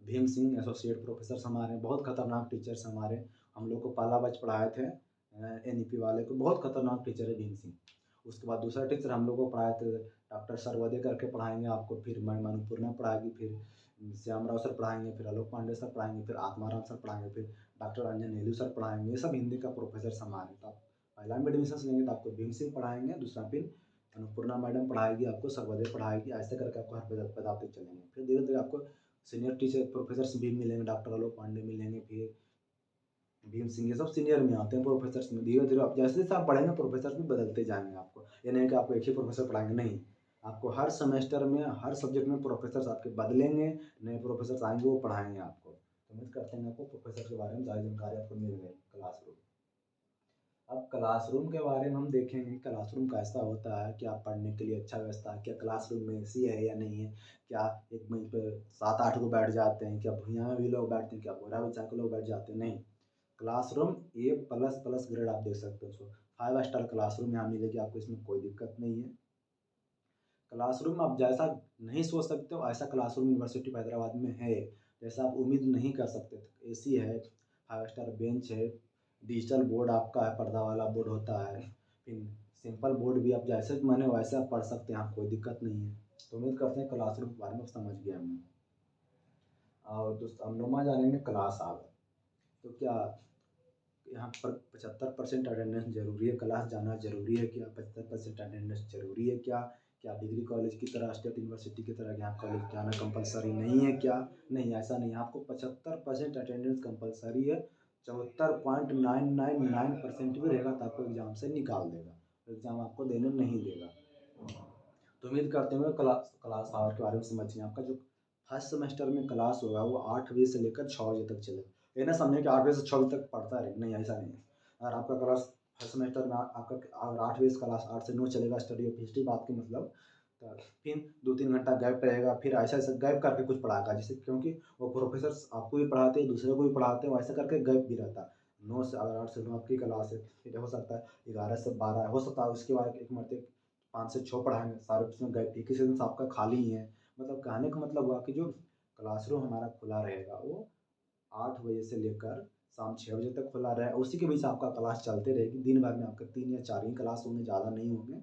भीम सिंह, एसोसिएट प्रोफेसर हमारे, बहुत खतरनाक टीचर्स हमारे। हम लोग को पहला बैच पढ़ाए थे एनईपी वाले को, बहुत खतरनाक टीचर है भीम सिंह। उसके बाद दूसरा टीचर हम लोग को पढ़ाए थे डॉक्टर सरवदे करके पढ़ाएंगे आपको, फिर मनुपूर्णा पढ़ाएगी, फिर श्यामराव सर पढ़ाएंगे, फिर आलोक पांडे सर पढ़ाएंगे, फिर आत्माराम सर पढ़ाएंगे, फिर डॉक्टर अंजन नेहरू सर पढ़ाएंगे। ये सब हिंदी का प्रोफेसर हमारे। तो आप पहला में एडमिशन लेंगे तो आपको भीम सिंह पढ़ाएंगे, दूसरा फिर अनुपूर्णा मैडम पढ़ाएगी आपको, सरवदे पढ़ाएगी, ऐसे करके आपको हर पदार्थ चलेंगे। फिर धीरे धीरे आपको सीनियर टीचर प्रोफेसर भी मिलेंगे, डॉक्टर आलोक पांडे मिलेंगे, फिर भीम सिंह, ये सब सीनियर में आते हैं प्रोफेसर्स में। धीरे धीरे आप जैसे जैसे आप पढ़ेंगे प्रोफेसर भी बदलते जाएंगे आपको। ये नहीं कि आपको एक ही प्रोफेसर पढ़ाएंगे, नहीं, आपको हर सेमेस्टर में हर सब्जेक्ट में प्रोफेसर आपके बदलेंगे, नए प्रोफेसर आएंगे, वो पढ़ाएंगे आपको। तो उम्मीद करते हैं आपको प्रोफेसर के बारे में ज़्यादा जानकारी आपको मिल गई। क्लासरूम, अब क्लासरूम के बारे में हम देखेंगे। क्लासरूम कैसा होता है, क्या पढ़ने के लिए अच्छा व्यवस्था है, क्या क्लासरूम में एसी है या नहीं है, क्या एक बेंच पे 7-8 को बैठ जाते हैं, क्या भुइयाँ में भी लोग बैठते हैं, क्या बोरा बिछा के लोग बैठ जाते हैं, नहीं। क्लासरूम ए प्लस प्लस ग्रेड आप देख सकते हो उसको, 5 स्टार क्लासरूम यहाँ मिलेगी आपको, इसमें कोई दिक्कत नहीं है। क्लासरूम आप जैसा नहीं सोच सकते हो ऐसा क्लासरूम यूनिवर्सिटी ऑफ हैदराबाद में है, जैसा आप उम्मीद नहीं कर सकते। एसी है, 5 स्टार बेंच है, डिजिटल बोर्ड आपका है, पर्दा वाला बोर्ड होता है, फिर सिंपल बोर्ड भी आप जैसे माने वैसे आप पढ़ सकते हैं, आप कोई दिक्कत नहीं है। तो उम्मीद करते हैं क्लासरूम के बारे में समझ गया मैं। और दोस्तों हम लोग जानेंगे क्लास आवर। तो क्या यहाँ पर 75% अटेंडेंस जरूरी है, क्लास जाना जरूरी है क्या? 75% अटेंडेंस जरूरी है क्या? क्या डिग्री कॉलेज की तरह, स्टेट यूनिवर्सिटी की तरह यहाँ कॉलेज जाना कंपलसरी नहीं है क्या? नहीं, ऐसा नहीं है। आपको 75% अटेंडेंस कंपलसरी है। 74.999% भी रहेगा तो आपको एग्जाम से निकाल देगा, एग्जाम आपको देने नहीं देगा। तो उम्मीद करते हैं क्लास आवर के बारे में समझिए। आपका जो फर्स्ट सेमेस्टर में क्लास होगा वो 8 बजे से लेकर 6 बजे तक चलेगा। ये ना समझे कि 8 बजे से 6 बजे तक पढ़ता रहे, नहीं, ऐसा नहीं है। अगर आपका क्लास फर्स्ट सेमेस्टर में आपका अगर 8 बजे से क्लास 8 से 9 चलेगा स्टडी ऑफ हिस्ट्री बात की मतलब, तो फिर 2-3 घंटा गैप रहेगा, फिर ऐसा ऐसा गैप करके कुछ पढ़ाएगा, जिससे क्योंकि वो प्रोफेसर आपको भी पढ़ाते हैं, दूसरे को भी पढ़ाते हैं, वैसा करके गैप भी रहता है। 9 से अगर 8 से 9 आपकी क्लास है, फिर हो सकता है 11 से 12 हो सकता है, उसके बाद एक मरते 5 से 6 पढ़ाएंगे, सारे उसमें गए एक ही सेशन आपका खाली ही है। मतलब कहने का मतलब हुआ कि जो क्लासरूम हमारा खुला रहेगा वो 8 बजे से लेकर शाम 6 बजे तक खुला रहे, उसी के बीच आपका क्लास चलते रहेगी। दिन भर में आपका 3 या 4 ही क्लास होंगे, ज़्यादा नहीं होंगे।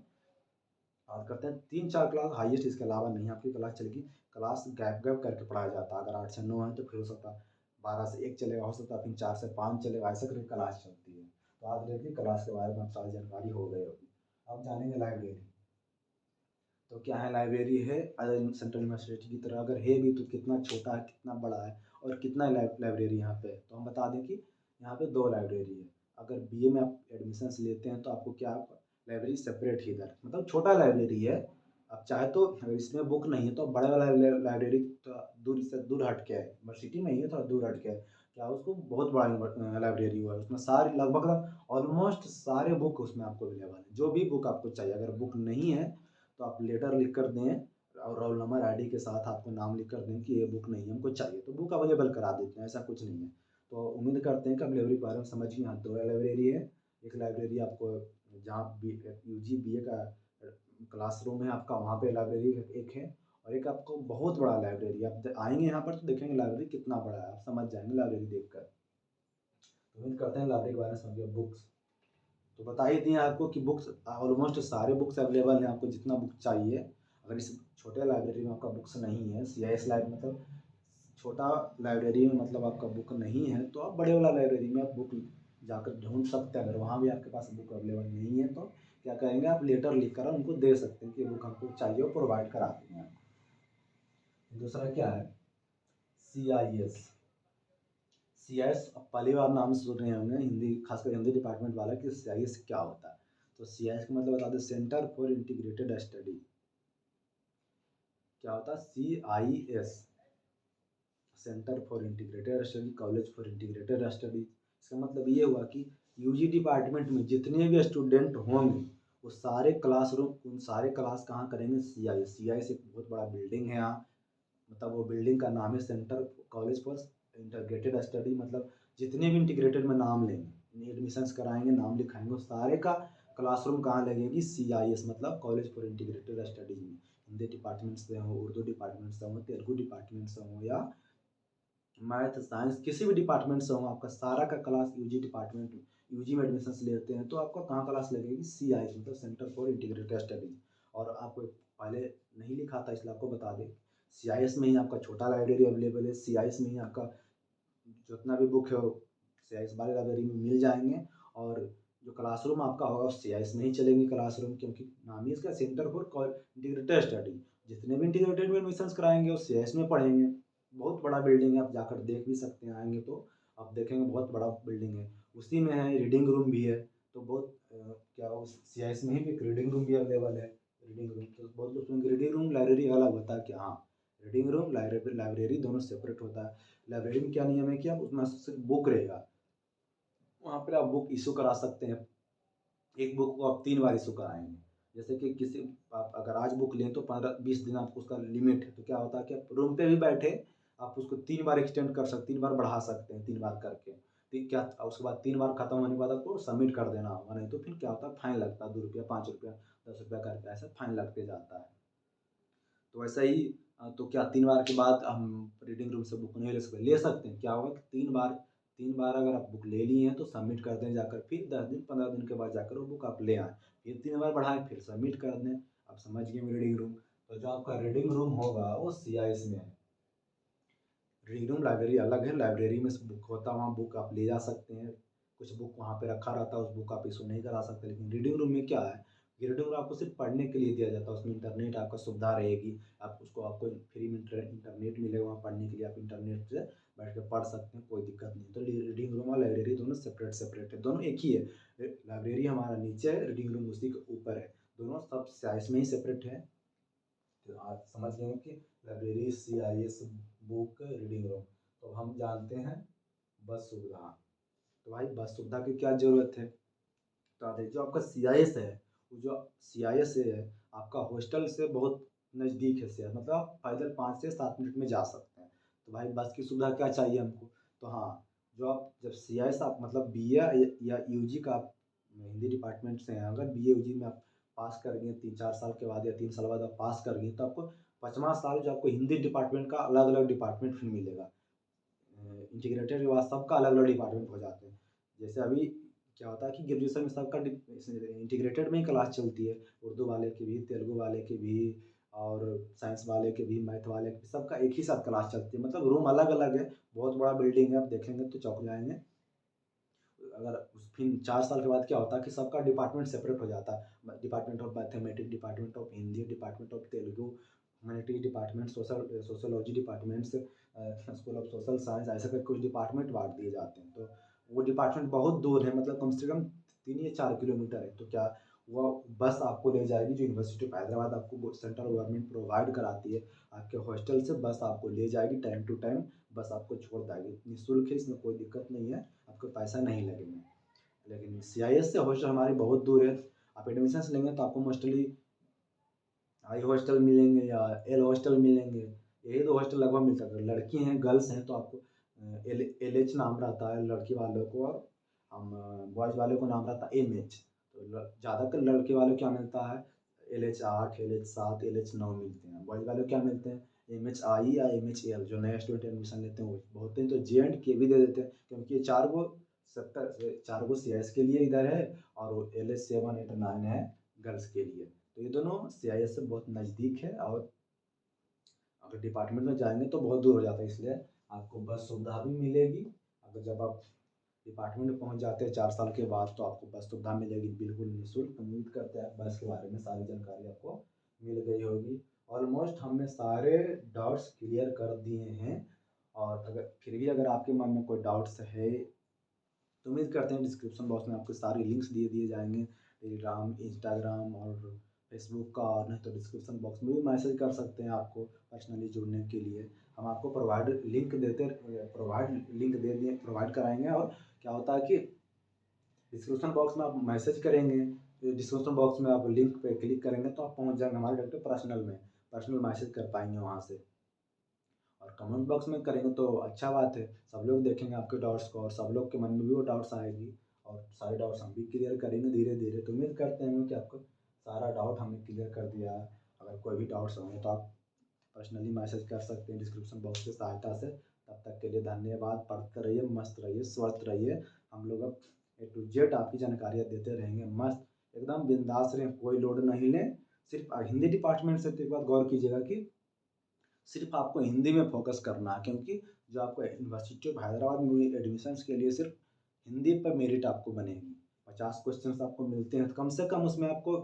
बात करते हैं 3-4 क्लास हाईएस्ट, इसके अलावा नहीं आपकी क्लास चलेगी। क्लास गैप गैप करके पढ़ाया जाता है। अगर 8 से 9 है तो फिर हो सकता है 12 से 1 चलेगा, हो सकता है फिर 4 से 5 चलेगा, ऐसा करके क्लास चलती है। तो आज देखिए क्लास के बारे में आप सारी जानकारी हो गई होगी। अब जानेंगे लाइब्रेरी। तो क्या है, लाइब्रेरी है सेंट्रल यूनिवर्सिटी की तरह, अगर है भी तो कितना छोटा है, कितना बड़ा है, और कितना लाइब्रेरी यहाँ पे। तो हम बता दें कि यहाँ पे 2 लाइब्रेरी है। अगर बीए में आप एडमिशन लेते हैं तो आपको क्या लाइब्रेरी सेपरेट ही इधर, मतलब छोटा लाइब्रेरी है। आप चाहे तो अगर इसमें बुक नहीं है तो बड़े वाला लाइब्रेरी तो दूर से दूर हट के है, यूनिवर्सिटी में ही है, थोड़ा दूर हट के है, क्या उसको बहुत बड़ा लाइब्रेरी हुआ है। उसमें सारे लगभग ऑलमोस्ट सारे बुक उसमें आपको अवेलेबल है, जो भी बुक आपको चाहिए। अगर बुक नहीं है तो आप लेटर लिख कर दें और रोल नंबर आईडी के साथ आपको नाम लिख कर दें कि ये बुक नहीं है, हमको चाहिए, तो बुक अवेलेबल करा देते हैं, ऐसा कुछ नहीं है। तो उम्मीद करते हैं कि आप लाइब्रेरी के बारे में समझिए। यहाँ 2 लाइब्रेरी है। एक लाइब्रेरी आपको जहाँ यूजी बीए का क्लासरूम है आपका, वहाँ पे लाइब्रेरी एक है, और एक आपको बहुत बड़ा लाइब्रेरी। आप आएंगे यहाँ पर तो देखेंगे लाइब्रेरी कितना बड़ा है, आप समझ जाएंगे लाइब्रेरी देखकर। तो उम्मीद करते हैं लाइब्रेरी के बारे में समझिए। बुक्स तो बता ही दिए आपको कि बुक्स ऑलमोस्ट सारे बुक्स अवेलेबल हैं, आपको जितना बुक चाहिए। अगर इस छोटे लाइब्रेरी में आपका बुक्स नहीं है, CIS लाइब्रेरी मतलब छोटा लाइब्रेरी में मतलब आपका बुक नहीं है, तो आप बड़े वाला लाइब्रेरी में आप बुक जाकर ढूंढ सकते हैं। अगर वहाँ भी आपके पास बुक अवेलेबल नहीं है तो क्या करेंगे, आप लेटर लिख कर उनको दे सकते हैं कि बुक हमको चाहिए, और प्रोवाइड करा देंगे आपको। दूसरा क्या है, CIS। CIS अब पहली बार नाम सुन रहे होंगे हिंदी, खासकर हिंदी डिपार्टमेंट वाला, कि CIS क्या होता है। तो CIS का मतलब बता दें, सेंटर फॉर इंटीग्रेटेड स्टडी। क्या होता है CIS, centre for integrated study, college for integrated study. इसका मतलब ये हुआ कि यूजी डिपार्टमेंट में जितने भी स्टूडेंट होंगे वो सारे क्लासरूम उन सारे क्लास कहाँ करेंगे, सीआईएस। सीआईएस एक बहुत बड़ा बिल्डिंग है यहाँ, मतलब वो बिल्डिंग का नाम है centre college for integrated study, मतलब जितने भी इंटीग्रेटेड में नाम लेंगे, एडमिशन्स कराएंगे, नाम लिखाएंगे, उस सारे का क्लासरूम कहाँ लगेगी, सीआईएस मतलब कॉलेज फॉर इंटीग्रेटेड स्टडीज में। हिंदी डिपार्टमेंट से हो, उर्दू डिपार्टमेंट से हो, तेलुगु डिपार्टमेंट से हो, या मैथ साइंस किसी भी डिपार्टमेंट से हो, आपका सारा का क्लास यूजी डिपार्टमेंट यूजी में एडमिशन लेते हैं तो आपका कहाँ क्लास लगेगी, सीआईएस मतलब सेंटर फॉर इंटीग्रेटेड स्टडीज। और आपको पहले नहीं लिखा था इसलिए आपको बता दें, सीआईएस में ही आपका छोटा लाइब्रेरी अवेलेबल है, सीआईएस में ही आपका जितना भी बुक है वो सीआईएस वाले लाइब्रेरी में मिल जाएंगे। और जो क्लासरूम आपका होगा वो सीआईएस में ही चलेंगे क्लासरूम, क्योंकि नाम ही इसका सेंटर फॉर इंटीग्रेटेड स्टडी। जितने भी इंटीग्रेटेड में एडमिशन कराएंगे वो सीआईएस में पढ़ेंगे। बहुत बड़ा बिल्डिंग है, आप जाकर देख भी सकते हैं, आएंगे तो आप देखेंगे बहुत बड़ा बिल्डिंग है। उसी में है रीडिंग रूम भी है, तो बहुत क्या सीआईएस में ही एक रीडिंग रूम भी अवेलेबल है। रीडिंग रूम तो बहुत लोग सुनेंगे रीडिंग रूम लाइब्रेरी अलग होता है क्या, हाँ रीडिंग रूम लाइब्रेरी दोनों सेपरेट होता है। लाइब्रेरी में क्या नियम है कि आप उसमें सिर्फ बुक रहेगा, वहाँ पर आप बुक इशू करा सकते हैं, एक बुक को आप 3 बार इशू कराएंगे। जैसे कि किसी आप अगर आज बुक लें तो 15-20 दिन आपको उसका लिमिट है, तो क्या होता है कि आप रूम पे भी बैठे आप उसको 3 बार एक्सटेंड कर सकते, 3 बार बढ़ा सकते हैं, 3 बार करके। फिर क्या उसके बाद 3 बार खत्म होने के बाद आपको सबमिट कर देना होगा, नहीं तो फिर क्या होता है फाइन लगता है, 2 रुपया, 5 रुपया, 10 रुपया करके ऐसा फाइन लगते जाता है। तो वैसा ही तो क्या 3 बार के बाद हम रीडिंग रूम से बुक नहीं ले सकते हैं, क्या होगा कि 3 बार अगर आप बुक ले लिए हैं तो सबमिट कर दें जाकर, फिर 10 दिन 15 दिन के बाद जाकर वो बुक आप ले आएँ, फिर 3 बार बढ़ाएँ, फिर सबमिट कर दें। आप समझ गए रीडिंग रूम। तो जो आपका रीडिंग रूम होगा वो सीआईएस में है। रीडिंग रूम लाइब्रेरी अलग है, लाइब्रेरी में बुक होता है, वहाँ बुक आप ले जा सकते हैं, कुछ बुक वहाँ पे रखा रहता है, उस बुक आप इशू नहीं करा सकते। लेकिन रीडिंग रूम में क्या है, रीडिंग रूम आपको सिर्फ पढ़ने के लिए दिया जाता है, उसमें इंटरनेट आपका सुविधा रहेगी, आपको फ्री में इंटरनेट मिलेगा, वहाँ पढ़ने के लिए आप इंटरनेट से बैठ के पढ़ सकते हैं, कोई दिक्कत नहीं। तो रीडिंग रूम और लाइब्रेरी दोनों सेपरेट सेपरेट है, दोनों एक ही है। लाइब्रेरी हमारा नीचे है, रीडिंग रूम उसी के ऊपर है, दोनों सब साइज में ही सेपरेट है। तो आप समझ गए कि library, CIS, book, reading room. तो हम जानते हैं बस सुविधा। तो भाई बस सुविधा की क्या ज़रूरत है, तो आप जो आपका सीआईएस है, वो जो सीआईएस है आपका हॉस्टल से बहुत नज़दीक है शहर, मतलब आप पैदल 5 से 7 मिनट में जा सकते हैं। तो भाई बस की सुविधा क्या चाहिए हमको, तो हाँ जो आप जब सीआईएस आप मतलब बीए या यूजी का आप हिंदी डिपार्टमेंट से हैं, अगर बीए यूजी में आप पास कर गए 3-4 साल के बाद या 3 साल बाद आप पास कर गए, तो आपको 5वां साल जो आपको हिंदी डिपार्टमेंट का अलग अलग डिपार्टमेंट फिर मिलेगा। इंटीग्रेटेड के बाद सबका अलग अलग डिपार्टमेंट हो जाते हैं। जैसे अभी क्या होता है कि ग्रेजुएशन में सबका इंटीग्रेटेड में ही क्लास चलती है, उर्दू वाले की भी, तेलुगु वाले की भी, और साइंस वाले के भी, मैथ वाले के भी, सबका एक ही साथ क्लास चलती है, मतलब रूम अलग अलग है। बहुत बड़ा बिल्डिंग है, आप देखेंगे तो चौंक जाएंगे। अगर फिर 4 साल के बाद क्या होता है कि सबका डिपार्टमेंट सेपरेट हो जाता है, department of mathematics, department of Hindi, department of Telugu, humanities department, sociology departments, school of social science, ऐसे करके कुछ डिपार्टमेंट बांट दिए जाते हैं। तो वो डिपार्टमेंट बहुत दूर है, मतलब कम से कम 3 या 4 किलोमीटर है। तो क्या वो बस आपको ले जाएगी, जो यूनिवर्सिटी ऑफ हैदराबाद आपको सेंट्रल गवर्नमेंट प्रोवाइड कराती है, आपके हॉस्टल से बस आपको ले जाएगी, टाइम टू टाइम बस आपको छोड़ देगी, निःशुल्क है, इसमें कोई दिक्कत नहीं है, आपको पैसा नहीं लगेंगे। लेकिन सीआईएस से हॉस्टल हमारी बहुत दूर है, आप एडमिशन लेंगे तो आपको मोस्टली हाई हॉस्टल मिलेंगे या एल हॉस्टल मिलेंगे, यही 2 हॉस्टल लगभग मिलता है। लड़की हैं, गर्ल्स हैं, तो आपको एल एच नाम रहता है लड़की वालों को, और हम बॉयज़ वालों को नाम रहता है एम एच। तो ज़्यादातर लड़के वालों को क्या मिलता है, LH8, LH7, LH9 मिलते हैं। बॉयज़ वालों को क्या मिलते हैं, MHI या MHL, जो नए स्टूडेंट एडमिशन लेते हैं वो बहुत हैं, तो J&K भी दे देते हैं, क्योंकि ये 4 गो CIS के लिए इधर है, और LH7, 8, 9 है गर्ल्स के लिए। तो ये दोनों CIS से बहुत नज़दीक है, और अगर डिपार्टमेंट में जाएंगे तो बहुत दूर हो जाता है, इसलिए आपको बस सुविधा भी मिलेगी। अगर जब आप डिपार्टमेंट में पहुंच जाते हैं 4 साल के बाद, तो आपको बस सुविधा मिलेगी बिल्कुल निःशुल्क। उम्मीद करते हैं बस के बारे में सारी जानकारी आपको मिल गई होगी। ऑलमोस्ट हमने सारे डाउट्स क्लियर कर दिए हैं, और अगर फिर भी अगर आपके मन में कोई डाउट्स है तो उम्मीद करते हैं डिस्क्रिप्शन बॉक्स में आपको सारे लिंक्स दिए दिए जाएंगे, टेलीग्राम, इंस्टाग्राम और फेसबुक का, और नहीं तो डिस्क्रिप्शन बॉक्स में भी मैसेज कर सकते हैं आपको पर्सनली जुड़ने के लिए। हम आपको प्रोवाइड लिंक दे दिए, प्रोवाइड कराएंगे। और क्या होता है कि डिस्क्रिप्शन बॉक्स में आप मैसेज करेंगे डिस्क्रिप्शन बॉक्स में आप लिंक पे क्लिक करेंगे तो आप पहुंच जाएंगे हमारे डायरेक्ट पर्सनल मैसेज कर पाएंगे वहाँ से। और कमेंट बॉक्स में करेंगे तो अच्छा बात है, सब लोग देखेंगे आपके डाउट्स को और सब लोग के मन में भी वो डाउट्स आएगी और सारे डाउट्स हम भी क्लियर करेंगे धीरे धीरे। तो उम्मीद करते हैं कि आपको सारा डाउट हमने क्लियर कर दिया है। अगर कोई भी डाउट्स होंगे तो आप पर्सनली मैसेज कर सकते हैं डिस्क्रिप्शन बॉक्स की सहायता से। तब तक के लिए धन्यवाद। पढ़ते रहिए, मस्त रहिए, स्वस्थ रहिए। हम लोग अब A to Z आपकी जानकारियाँ देते रहेंगे। मस्त एकदम बिंदास रहें, कोई लोड नहीं लें। सिर्फ हिंदी डिपार्टमेंट से तो एक बात गौर कीजिएगा कि सिर्फ आपको हिंदी में फोकस करना है, क्योंकि जो आपको यूनिवर्सिटी ऑफ हैदराबाद में एडमिशन के लिए सिर्फ हिंदी पर मेरिट आपको बनेगी। 50 क्वेश्चन आपको मिलते हैं, तो कम से कम उसमें आपको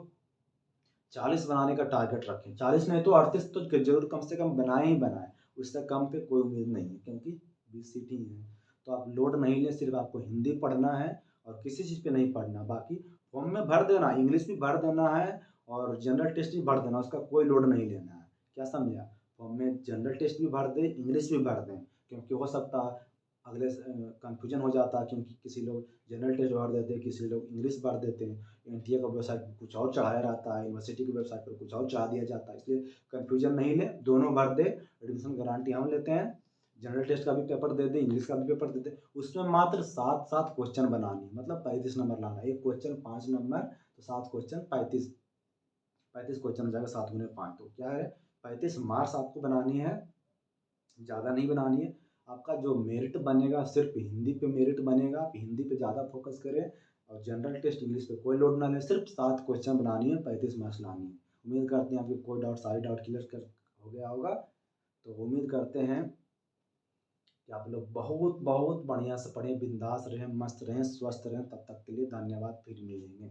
40 बनाने का टारगेट रखें। 40 नहीं तो 38 तो जरूर कम से कम बनाए ही बनाए, उससे कम पे कोई उम्मीद नहीं है, क्योंकि 20 सीट ही है। तो आप लोड नहीं लें, सिर्फ आपको हिंदी पढ़ना है और किसी चीज़ पे नहीं पढ़ना। बाकी फॉर्म में भर देना, इंग्लिश भी भर देना है और जनरल टेस्ट भी भर देना, उसका कोई लोड नहीं लेना है। क्या समझे आप? फॉर्म में जनरल टेस्ट भी भर दें, इंग्लिश भी भर दें, क्योंकि हो सकता है अगले कन्फ्यूजन हो जाता है, क्योंकि किसी लोग जनरल टेस्ट भर देते हैं, किसी लोग इंग्लिश भर देते हैं। एनटीए का वेबसाइट पर कुछ और चढ़ाया रहता है, यूनिवर्सिटी की वेबसाइट पर कुछ और चढ़ा दिया जाता है, इसलिए कन्फ्यूजन नहीं ले, दोनों भर दे। एडमिशन गारंटी हम लेते हैं। जनरल टेस्ट का भी पेपर दे दें, इंग्लिश का भी पेपर दे दें। उसमें मात्र 7-7 क्वेश्चन बनानी, मतलब 35 नंबर लाना। एक क्वेश्चन 5 नंबर, तो 7 क्वेश्चन 35 क्वेश्चन हो जाएगा। 7 गुने 5 तो क्या है, 35 मार्क्स आपको बनानी है, ज़्यादा नहीं बनानी है। आपका जो मेरिट बनेगा सिर्फ हिंदी पे मेरिट बनेगा, आप हिंदी पे ज़्यादा फोकस करें और जनरल टेस्ट इंग्लिश पे कोई लोड ना लें। सिर्फ 7 क्वेश्चन बनानी है, 35 मार्क्स लानी है। उम्मीद करते हैं आपके कोई डाउट, सारे डाउट क्लियर कर हो गया होगा। तो उम्मीद करते हैं कि आप लोग बहुत बहुत बढ़िया से पढ़ें, बिंदास रहें, मस्त रहें, स्वस्थ रहें। तब तक के लिए धन्यवाद, फिर मिलेंगे।